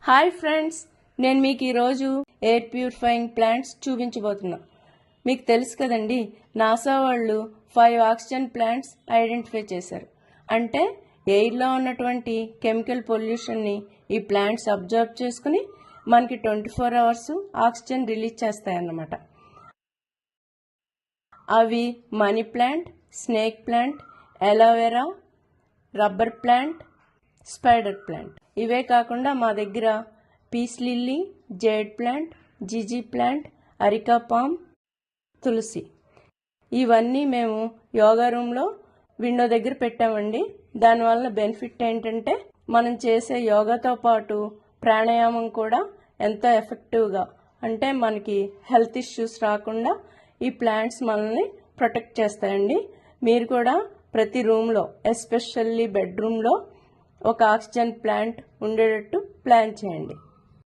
Hi friends, నేను మీకు ఈరోజు ఎయిర్ ప్యూరిఫైయింగ్ ప్లాంట్స్ చూపించబోతున్నా. మీకు తెలుసు కదండి, నాసా వాళ్ళు 5 ఆక్సిజన్ ప్లాంట్స్ ఐడెంటిఫై చేశారు. అంటే ఎయిర్లో ఉన్నటువంటి కెమికల్ పొల్యూషన్ని ఈ ప్లాంట్స్ అబ్జర్వ్ చేసుకుని మనకి 24 అవర్స్ ఆక్సిజన్ రిలీజ్ చేస్తాయన్నమాట. అవి money plant, snake plant, aloe vera, rubber plant, spider plant. ఇవే కాకుండా మా దగ్గర పీస్ లిల్లీ, జేడ్ ప్లాంట్, జిజీ ప్లాంట్, అరికా పామ్, తులసి, ఇవన్నీ మేము యోగా రూమ్లో విండో దగ్గర పెట్టామండి. దానివల్ల బెనిఫిట్ ఏంటంటే మనం చేసే యోగాతో పాటు ప్రాణాయామం కూడా ఎంతో ఎఫెక్టివ్గా, అంటే మనకి హెల్త్ ఇష్యూస్ రాకుండా ఈ ప్లాంట్స్ మనల్ని ప్రొటెక్ట్ చేస్తాయండి. మీరు కూడా ప్రతి రూమ్లో, ఎస్పెషల్లీ బెడ్రూమ్లో ఒక ఆక్సిజన్ ప్లాంట్ ఉండేటట్టు ప్లాన్ చేయండి.